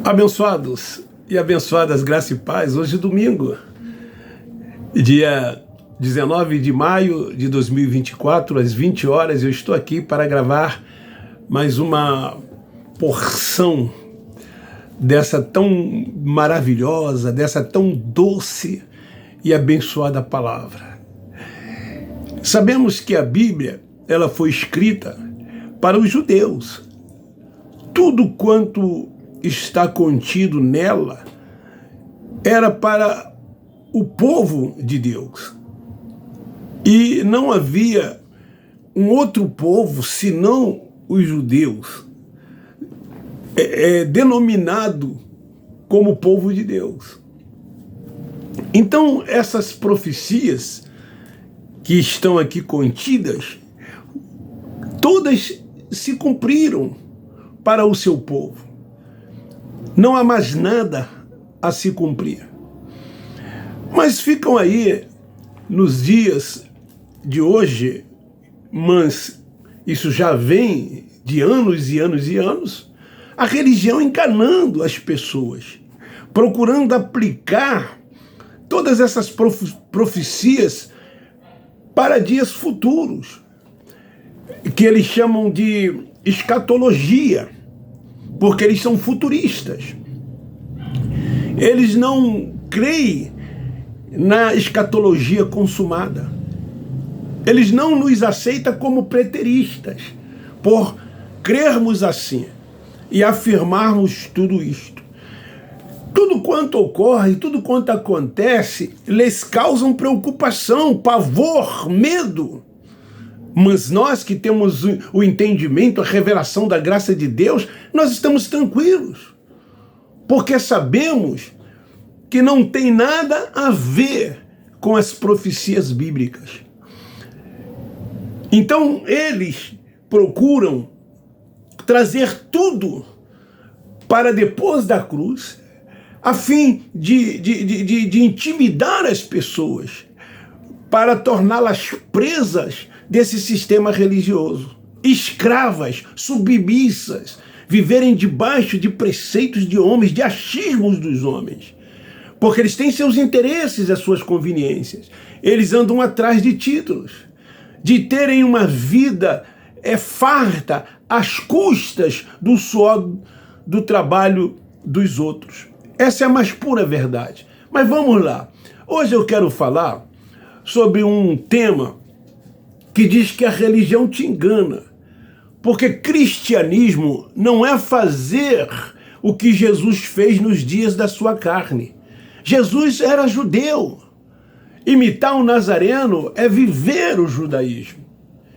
Abençoados e abençoadas, graça e paz. Hoje é domingo, dia 19 de maio de 2024, às 20 horas, eu estou aqui para gravar mais uma porção dessa tão maravilhosa, dessa tão doce e abençoada palavra. Sabemos que a Bíblia, ela foi escrita para os judeus. Tudo quanto está contido nela era para o povo de Deus. E não havia um outro povo senão os judeus, denominado como povo de Deus. Então, essas profecias que estão aqui contidas, todas se cumpriram para o seu povo. Não há mais nada a se cumprir. Mas ficam aí, nos dias de hoje, mas isso já vem de anos e anos e anos, a religião enganando as pessoas, procurando aplicar todas essas profecias para dias futuros, que eles chamam de escatologia, porque eles são futuristas. Eles não creem na escatologia consumada. Eles não nos aceitam como preteristas, por crermos assim e afirmarmos tudo isto. Tudo quanto ocorre, tudo quanto acontece, lhes causam preocupação, pavor, medo. Mas nós que temos o entendimento, a revelação da graça de Deus, nós estamos tranquilos, porque sabemos que não tem nada a ver com as profecias bíblicas. Então eles procuram trazer tudo para depois da cruz, a fim de intimidar as pessoas, para torná-las presas desse sistema religioso, escravas, submissas, viverem debaixo de preceitos de homens, de achismos dos homens, porque eles têm seus interesses, as suas conveniências. Eles andam atrás de títulos, de terem uma vida farta às custas do suor do trabalho dos outros. Essa é a mais pura verdade. Mas vamos lá. Hoje eu quero falar sobre um tema que diz que a religião te engana, porque cristianismo não é fazer o que Jesus fez nos dias da sua carne. Jesus era judeu. Imitar um nazareno é viver o judaísmo.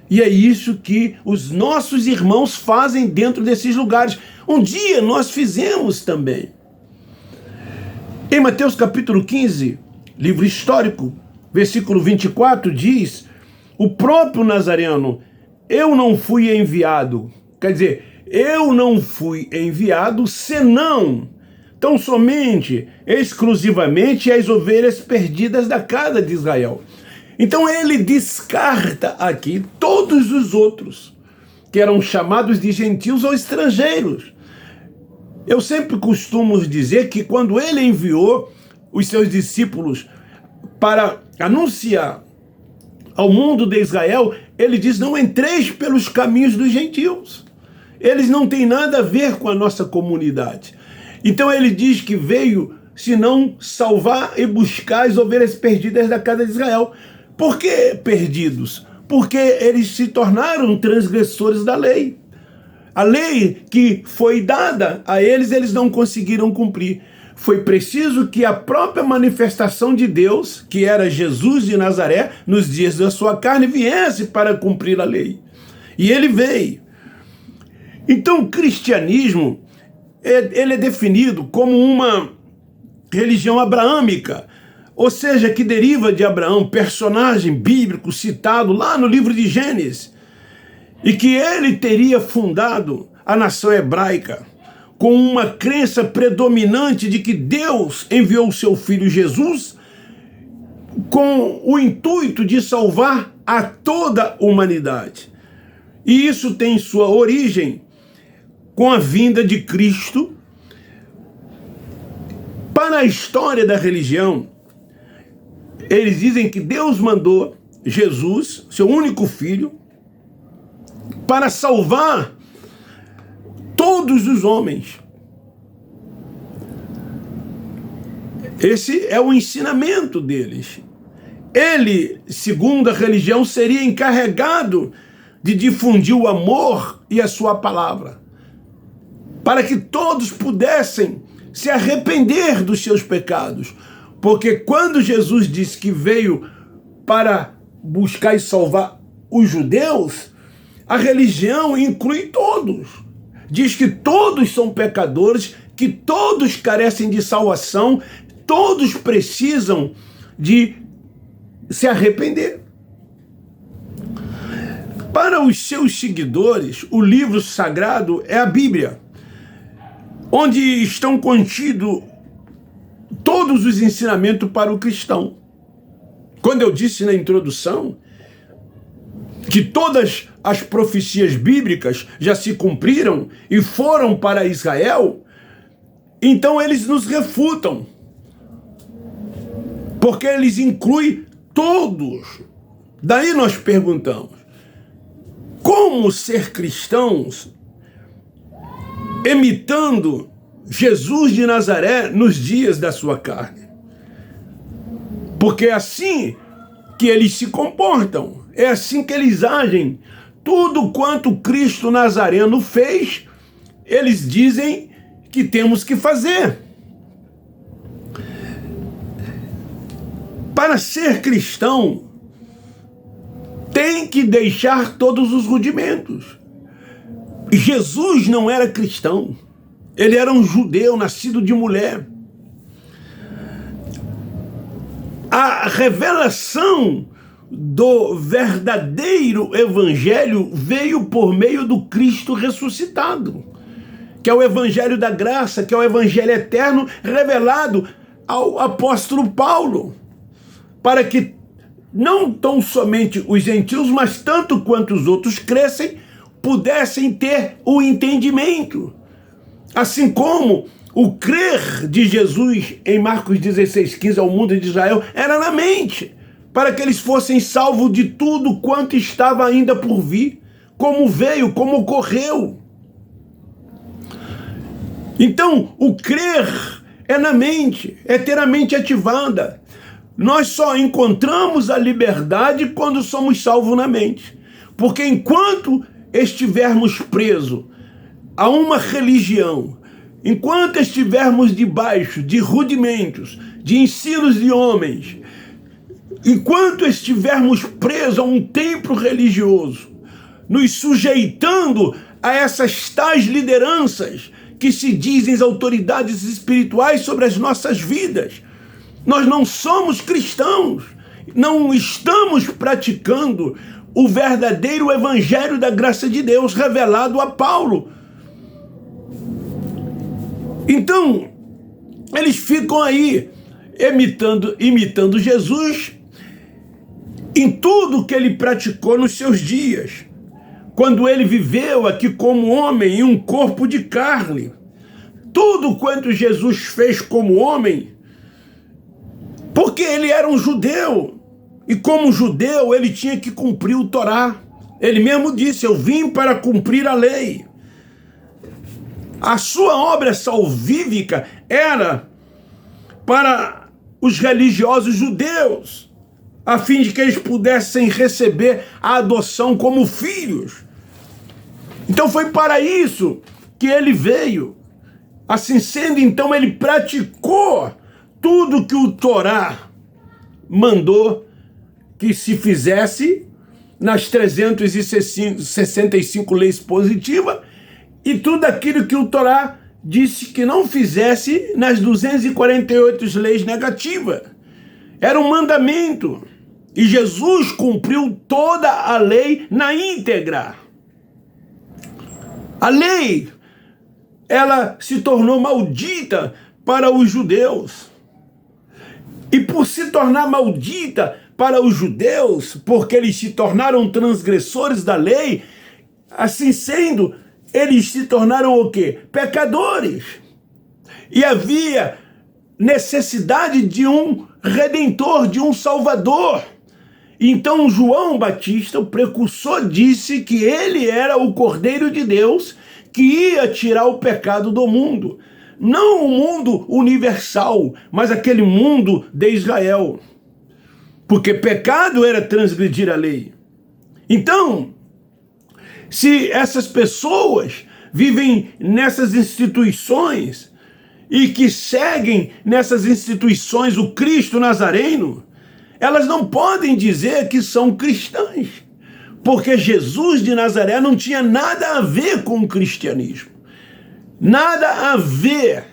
E é isso que os nossos irmãos fazem dentro desses lugares. Um dia nós fizemos também. Em Mateus capítulo 15, livro histórico, versículo 24, diz: o próprio Nazareno, eu não fui enviado. Quer dizer, eu não fui enviado senão, tão somente, exclusivamente, as ovelhas perdidas da casa de Israel. Então ele descarta aqui todos os outros, que eram chamados de gentios ou estrangeiros. Eu sempre costumo dizer que quando ele enviou os seus discípulos para anunciar ao mundo de Israel, ele diz: não entreis pelos caminhos dos gentios. Eles não têm nada a ver com a nossa comunidade. Então ele diz que veio, senão salvar e buscar as ovelhas perdidas da casa de Israel. Por que perdidos? Porque eles se tornaram transgressores da lei. A lei que foi dada a eles, eles não conseguiram cumprir. Foi preciso que a própria manifestação de Deus, que era Jesus de Nazaré, nos dias da sua carne, viesse para cumprir a lei. E ele veio. Então o cristianismo, ele é definido como uma religião abraâmica, ou seja, que deriva de Abraão, personagem bíblico citado lá no livro de Gênesis, e que ele teria fundado a nação hebraica com uma crença predominante de que Deus enviou o seu filho Jesus com o intuito de salvar a toda a humanidade. E isso tem sua origem com a vinda de Cristo, Lá na história da religião, eles dizem que Deus mandou Jesus, seu único filho, para salvar todos os homens. Esse é o ensinamento deles. Ele, segundo a religião, seria encarregado de difundir o amor e a sua palavra, para que todos pudessem se arrepender dos seus pecados. Porque quando Jesus disse que veio para buscar e salvar os judeus, a religião inclui todos. Diz que todos são pecadores, que todos carecem de salvação, todos precisam de se arrepender. Para os seus seguidores, o livro sagrado é a Bíblia, onde estão contidos todos os ensinamentos para o cristão. Quando eu disse na introdução que todas as profecias bíblicas já se cumpriram e foram para Israel, então eles nos refutam, porque eles incluem todos. Daí nós perguntamos, como ser cristãos imitando Jesus de Nazaré nos dias da sua carne? Porque é assim que eles se comportam, é assim que eles agem. Tudo quanto Cristo Nazareno fez, eles dizem que temos que fazer. Para ser cristão, tem que deixar todos os rudimentos. Jesus não era cristão. Ele era um judeu, nascido de mulher. A revelação do verdadeiro evangelho veio por meio do Cristo ressuscitado, que é o evangelho da graça, que é o evangelho eterno revelado ao apóstolo Paulo, para que não tão somente os gentios, mas tanto quanto os outros crescem, pudessem ter o entendimento. Assim como o crer de Jesus em Marcos 16,15 ao mundo de Israel era na mente, para que eles fossem salvos de tudo quanto estava ainda por vir, como veio, como ocorreu. Então, o crer é na mente, é ter a mente ativada. Nós só encontramos a liberdade quando somos salvos na mente. Porque enquanto estivermos presos a uma religião, enquanto estivermos debaixo de rudimentos, de ensinos de homens, enquanto estivermos presos a um templo religioso, nos sujeitando a essas tais lideranças que se dizem autoridades espirituais sobre as nossas vidas, nós não somos cristãos, não estamos praticando o verdadeiro evangelho da graça de Deus revelado a Paulo. Então, eles ficam aí imitando Jesus em tudo que ele praticou nos seus dias, quando ele viveu aqui como homem em um corpo de carne. Tudo quanto Jesus fez como homem, porque ele era um judeu, e como judeu ele tinha que cumprir o Torá. Ele mesmo disse, eu vim para cumprir a lei. A sua obra salvífica era para os religiosos judeus, a fim de que eles pudessem receber a adoção como filhos. Então foi para isso que ele veio. Assim sendo, então, ele praticou tudo que o Torá mandou que se fizesse nas 365 leis positivas e tudo aquilo que o Torá disse que não fizesse nas 248 leis negativas. Era um mandamento. E Jesus cumpriu toda a lei na íntegra. A lei, ela se tornou maldita para os judeus. E por se tornar maldita para os judeus, porque eles se tornaram transgressores da lei, assim sendo, eles se tornaram o quê? Pecadores. E havia necessidade de um redentor, de um salvador. Então João Batista, o precursor, disse que ele era o Cordeiro de Deus que ia tirar o pecado do mundo. Não o mundo universal, mas aquele mundo de Israel. Porque pecado era transgredir a lei. Então, se essas pessoas vivem nessas instituições e que seguem nessas instituições o Cristo Nazareno, elas não podem dizer que são cristãs, porque Jesus de Nazaré não tinha nada a ver com o cristianismo. Nada a ver,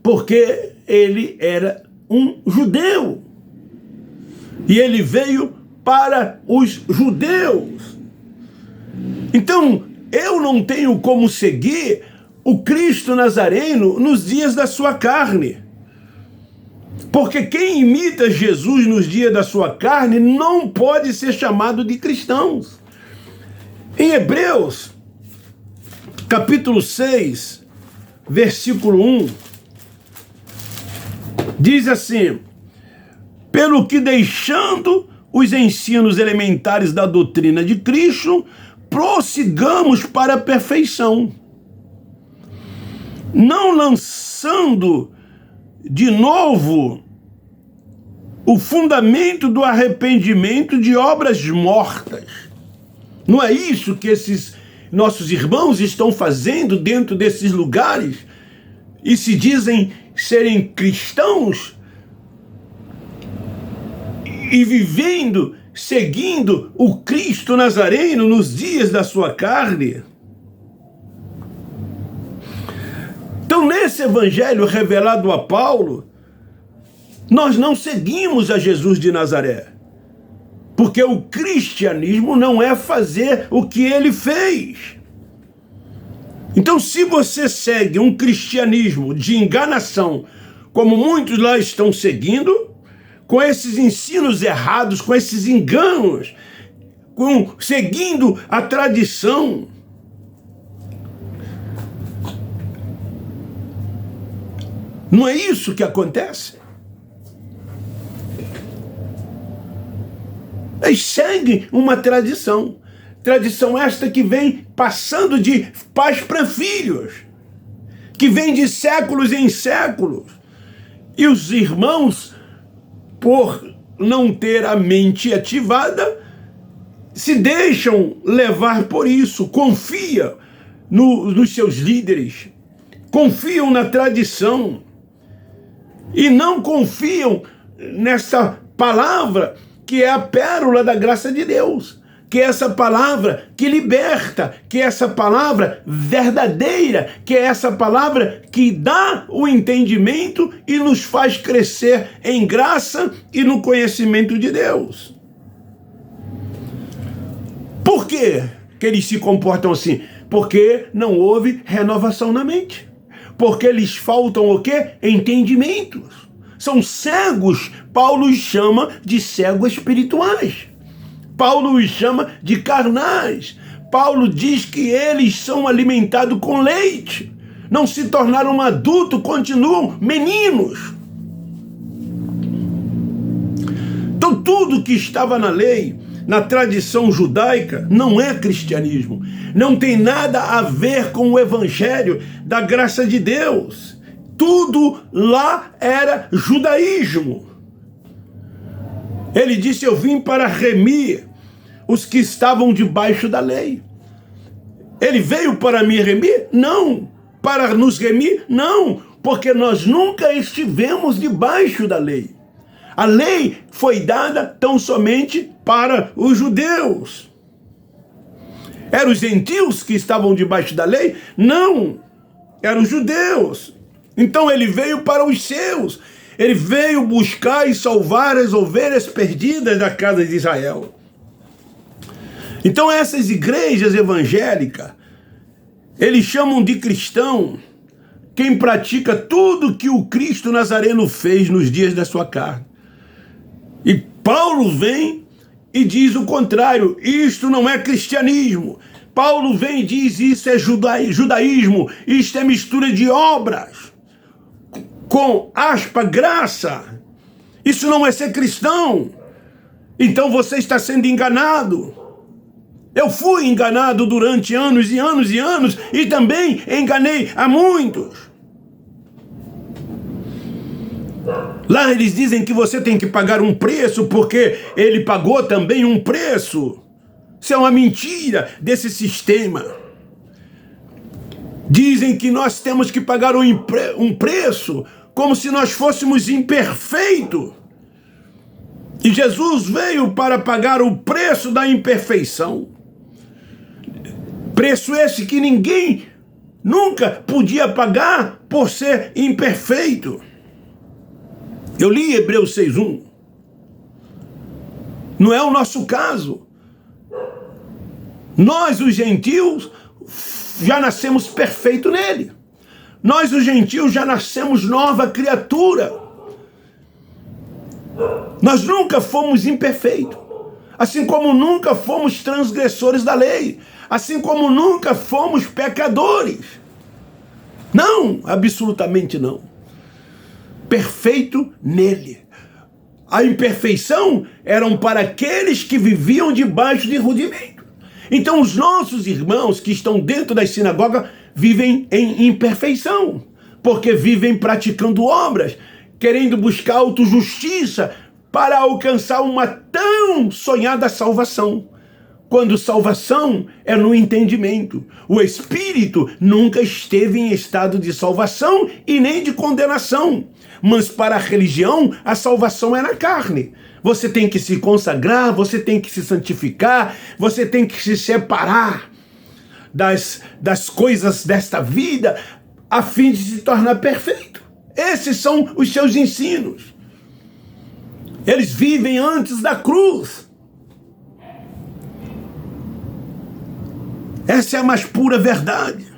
porque ele era um judeu. E ele veio para os judeus. Então, eu não tenho como seguir o Cristo Nazareno nos dias da sua carne. Porque quem imita Jesus nos dias da sua carne não pode ser chamado de cristãos. Em Hebreus, capítulo 6, versículo 1, diz assim: pelo que deixando os ensinos elementares da doutrina de Cristo, prossigamos para a perfeição, não lançando de novo o fundamento do arrependimento de obras mortas. Não é isso que esses nossos irmãos estão fazendo dentro desses lugares e se dizem serem cristãos e vivendo, seguindo o Cristo Nazareno nos dias da sua carne? Então, nesse evangelho revelado a Paulo, nós não seguimos a Jesus de Nazaré, porque o cristianismo não é fazer o que ele fez. Então, se você segue um cristianismo de enganação, como muitos lá estão seguindo, com esses ensinos errados, com esses enganos, seguindo a tradição, não é isso que acontece? Eles seguem uma tradição. Tradição esta que vem passando de pais para filhos, que vem de séculos em séculos. E os irmãos, por não ter a mente ativada, se deixam levar por isso, confiam nos seus líderes, confiam na tradição e não confiam nessa palavra que é a pérola da graça de Deus, que é essa palavra que liberta, que é essa palavra verdadeira, que é essa palavra que dá o entendimento e nos faz crescer em graça e no conhecimento de Deus. Por quê que eles se comportam assim? Porque não houve renovação na mente. Porque lhes faltam o quê? Entendimentos. São cegos. Paulo os chama de cegos espirituais. Paulo os chama de carnais. Paulo diz que eles são alimentados com leite. Não se tornaram adultos, continuam meninos. Então tudo que estava na lei, na tradição judaica, não é cristianismo. Não tem nada a ver com o evangelho da graça de Deus. Tudo lá era judaísmo. Ele disse: eu vim para remir os que estavam debaixo da lei. Ele veio para me remir? Não. Para nos remir? Não. Porque nós nunca estivemos debaixo da lei. A lei foi dada tão somente para os judeus. Eram os gentios que estavam debaixo da lei? Não. Eram os judeus. Então ele veio para os seus. Ele veio buscar e salvar as ovelhas perdidas da casa de Israel. Então essas igrejas evangélicas, eles chamam de cristão quem pratica tudo que o Cristo Nazareno fez nos dias da sua carne. E Paulo vem e diz o contrário: isto não é cristianismo. Paulo vem e diz: isso é judaísmo, isto é mistura de obras. com graça. Isso não é ser cristão. Então você está sendo enganado. Eu fui enganado durante anos e anos e anos e também enganei a muitos. Lá eles dizem que você tem que pagar um preço porque ele pagou também um preço. Isso é uma mentira desse sistema. Dizem que nós temos que pagar um preço como se nós fôssemos imperfeitos. E Jesus veio para pagar o preço da imperfeição. Preço esse que ninguém nunca podia pagar por ser imperfeito. Eu li Hebreus 6:1. Não é o nosso caso. Nós, os gentios, já nascemos perfeito nele. Nós, os gentios, já nascemos nova criatura. Nós nunca fomos imperfeitos. Assim como nunca fomos transgressores da lei. Assim como nunca fomos pecadores. Não, absolutamente não. Perfeito nele. A imperfeição eram para aqueles que viviam debaixo de rudimento. Então os nossos irmãos que estão dentro das sinagogas vivem em imperfeição, porque vivem praticando obras, querendo buscar autojustiça para alcançar uma tão sonhada salvação. Quando salvação é no entendimento. O Espírito nunca esteve em estado de salvação e nem de condenação. Mas para a religião, a salvação é na carne. Você tem que se consagrar, você tem que se santificar, você tem que se separar das coisas desta vida a fim de se tornar perfeito. Esses são os seus ensinos. Eles vivem antes da cruz. Essa é a mais pura verdade.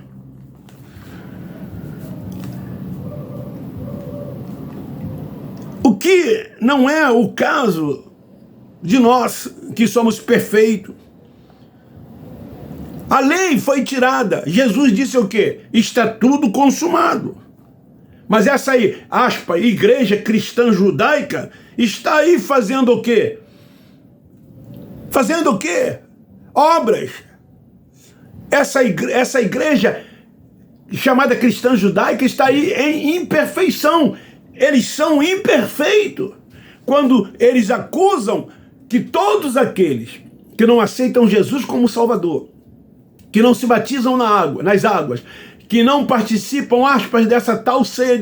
O que não é o caso de nós que somos perfeitos. A lei foi tirada. Jesus disse o quê? Está tudo consumado. Mas essa aí, igreja cristã judaica, está aí fazendo o quê? Fazendo o quê? Obras. Essa igreja chamada cristã judaica está aí em imperfeição. Eles são imperfeitos quando eles acusam que todos aqueles que não aceitam Jesus como Salvador, que não se batizam nas águas, que não participam, dessa tal ceia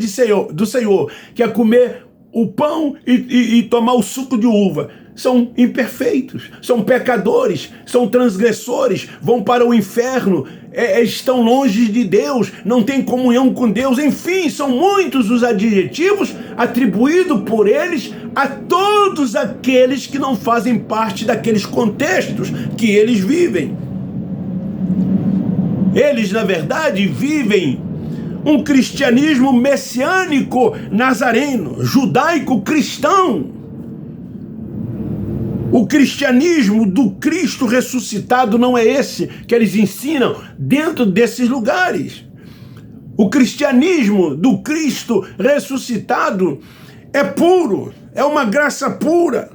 do Senhor, que é comer o pão e tomar o suco de uva, são imperfeitos, são pecadores, são transgressores, vão para o inferno, estão longe de Deus, não têm comunhão com Deus. Enfim, são muitos os adjetivos atribuídos por eles a todos aqueles que não fazem parte daqueles contextos que eles vivem. Eles, na verdade, vivem um cristianismo messiânico nazareno, judaico-cristão. O cristianismo do Cristo ressuscitado não é esse que eles ensinam dentro desses lugares. O cristianismo do Cristo ressuscitado é puro, é uma graça pura.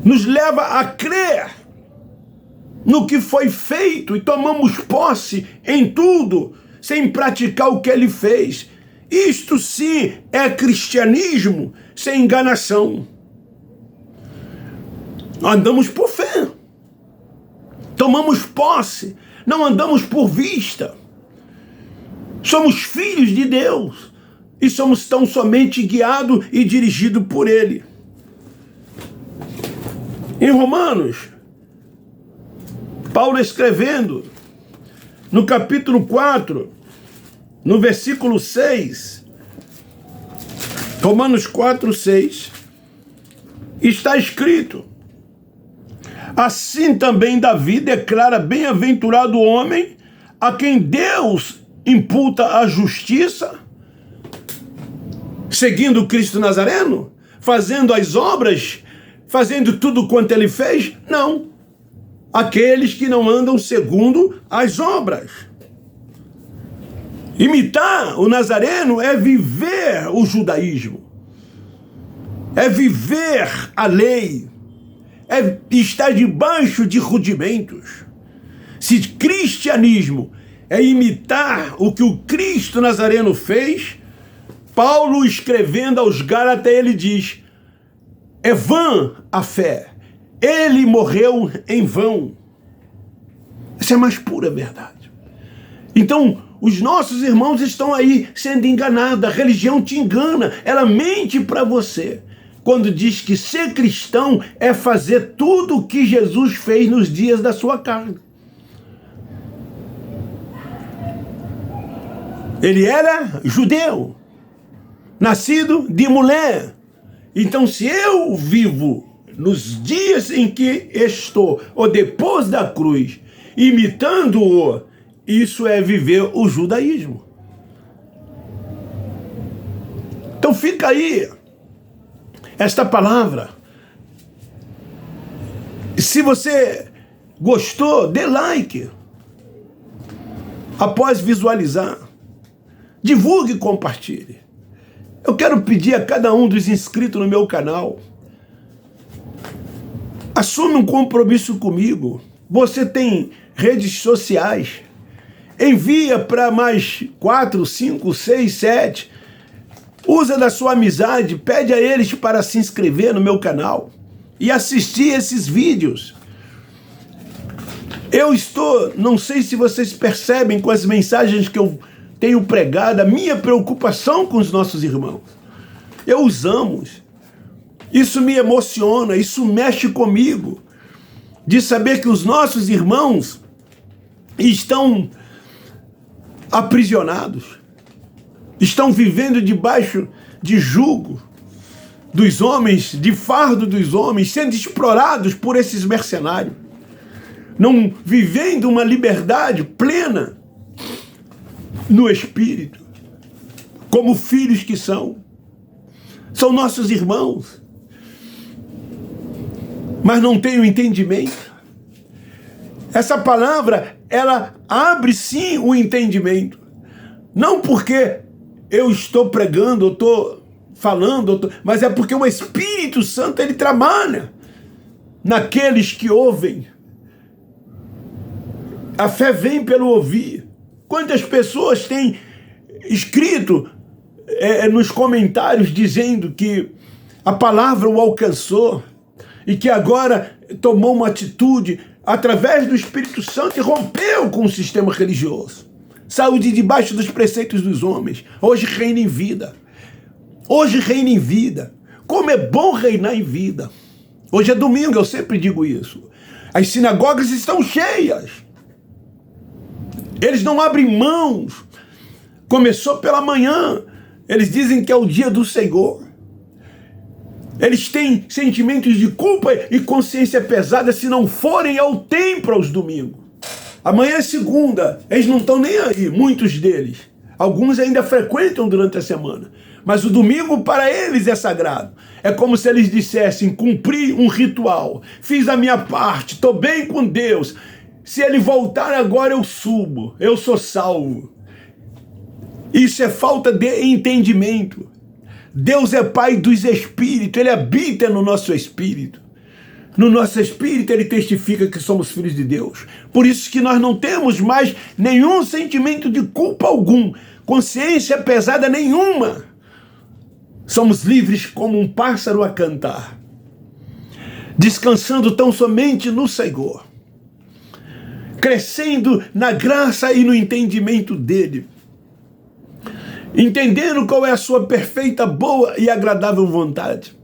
Nos leva a crer no que foi feito e tomamos posse em tudo, sem praticar o que ele fez. Isto sim é cristianismo sem enganação. Andamos por fé, tomamos posse, não andamos por vista. Somos filhos de Deus e somos tão somente guiados e dirigidos por Ele. Em Romanos, Paulo escrevendo, no capítulo 4, no versículo 6, Romanos 4, 6, está escrito: assim também Davi declara bem-aventurado o homem a quem Deus imputa a justiça, seguindo Cristo Nazareno, fazendo as obras, fazendo tudo quanto ele fez? Não. Aqueles que não andam segundo as obras. Imitar o Nazareno é viver o judaísmo, é viver a lei, é estar debaixo de rudimentos. Se cristianismo é imitar o que o Cristo Nazareno fez, Paulo, escrevendo aos Gálatas, ele diz: é vã a fé, ele morreu em vão. Essa é a mais pura verdade. Então, os nossos irmãos estão aí sendo enganados, a religião te engana, ela mente para você, quando diz que ser cristão é fazer tudo o que Jesus fez nos dias da sua carne. Ele era judeu, nascido de mulher. Então, se eu vivo nos dias em que estou, ou depois da cruz, imitando-o, isso é viver o judaísmo. Então fica aí esta palavra. Se você gostou, dê like. Após visualizar, divulgue e compartilhe. Eu quero pedir a cada um dos inscritos no meu canal, assume um compromisso comigo. Você tem redes sociais, envia para mais 4, 5, 6, 7. Usa da sua amizade, pede a eles para se inscrever no meu canal e assistir esses vídeos. Eu estou, não sei se vocês percebem com as mensagens que eu tenho pregado, a minha preocupação com os nossos irmãos. Eu os amo. Isso me emociona, isso mexe comigo, de saber que os nossos irmãos estão aprisionados, estão vivendo debaixo de jugo dos homens, de fardo dos homens, sendo explorados por esses mercenários, não vivendo uma liberdade plena no espírito, como filhos que são nossos irmãos, mas não têm o entendimento. Essa palavra, ela abre sim o entendimento, não porque eu estou pregando, eu estou falando, mas é porque o Espírito Santo, ele trabalha naqueles que ouvem. A fé vem pelo ouvir. Quantas pessoas têm escrito nos comentários dizendo que a palavra o alcançou e que agora tomou uma atitude através do Espírito Santo e rompeu com o sistema religioso. Saiu de debaixo dos preceitos dos homens. Hoje reina em vida. Hoje reina em vida. Como é bom reinar em vida. Hoje é domingo, eu sempre digo isso. As sinagogas estão cheias. Eles não abrem mãos. Começou pela manhã. Eles dizem que é o dia do Senhor. Eles têm sentimentos de culpa e consciência pesada se não forem ao templo aos domingos. Amanhã é segunda, eles não estão nem aí, muitos deles. Alguns ainda frequentam durante a semana. Mas o domingo para eles é sagrado. É como se eles dissessem: cumpri um ritual, fiz a minha parte, estou bem com Deus. Se ele voltar agora eu subo, eu sou salvo. Isso é falta de entendimento. Deus é Pai dos Espíritos, Ele habita no nosso espírito. No nosso espírito Ele testifica que somos filhos de Deus. Por isso que nós não temos mais nenhum sentimento de culpa algum, consciência pesada nenhuma. Somos livres como um pássaro a cantar, descansando tão somente no Senhor, crescendo na graça e no entendimento dEle, entendendo qual é a sua perfeita, boa e agradável vontade,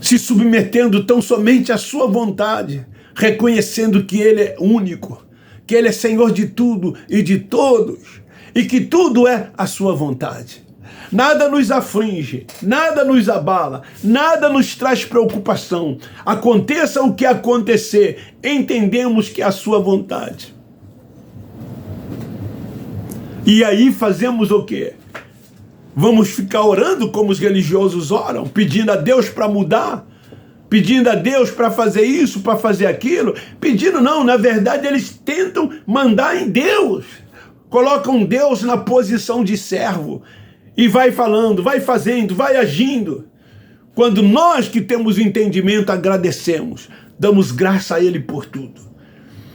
se submetendo tão somente à sua vontade, reconhecendo que Ele é único, que Ele é Senhor de tudo e de todos, e que tudo é a sua vontade. Nada nos aflige, nada nos abala, nada nos traz preocupação. Aconteça o que acontecer, entendemos que é a sua vontade. E aí fazemos o quê? Vamos ficar orando como os religiosos oram, pedindo a Deus para mudar, pedindo a Deus para fazer isso, para fazer aquilo. Pedindo não, na verdade eles tentam mandar em Deus, colocam Deus na posição de servo e vai falando, vai fazendo, vai agindo. Quando nós que temos entendimento agradecemos, damos graça a Ele por tudo.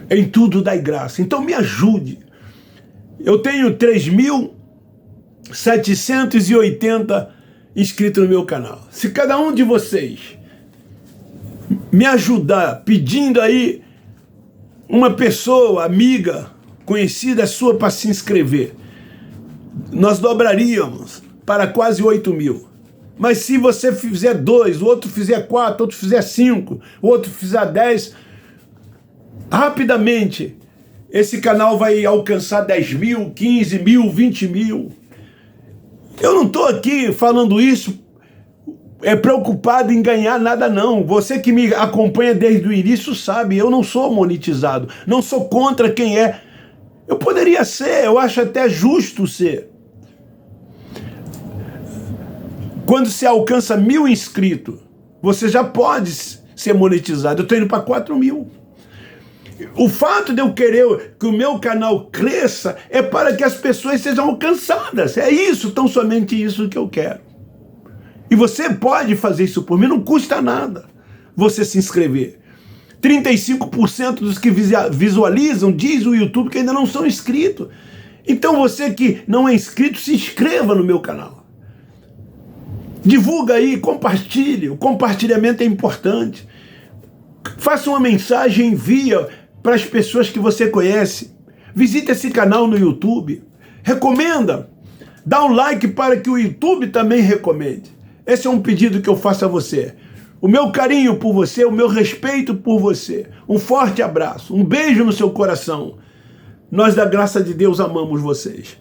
Em tudo dai graça. Então me ajude. Eu tenho 3.780 inscritos no meu canal. Se cada um de vocês me ajudar pedindo aí uma pessoa, amiga, conhecida sua para se inscrever, nós dobraríamos para quase 8.000. Mas se você fizer 2, o outro fizer 4, o outro fizer 5, o outro fizer 10, rapidamente esse canal vai alcançar 10.000, 15.000, 20.000. Eu não estou aqui falando isso preocupado em ganhar nada, não. Você que me acompanha desde o início sabe, eu não sou monetizado, não sou contra quem é. Eu poderia ser, eu acho até justo ser. Quando você alcança 1.000 inscritos, você já pode ser monetizado. Eu estou indo para 4.000. O fato de eu querer que o meu canal cresça é para que as pessoas sejam alcançadas. É isso, tão somente isso que eu quero. E você pode fazer isso por mim, não custa nada você se inscrever. 35% dos que visualizam, diz o YouTube, que ainda não são inscritos. Então você que não é inscrito, se inscreva no meu canal. Divulga aí, compartilhe. O compartilhamento é importante. Faça uma mensagem, envia para as pessoas que você conhece. Visite esse canal no YouTube. Recomenda. Dá um like para que o YouTube também recomende. Esse é um pedido que eu faço a você. O meu carinho por você, o meu respeito por você. Um forte abraço, um beijo no seu coração. Nós, da graça de Deus, amamos vocês.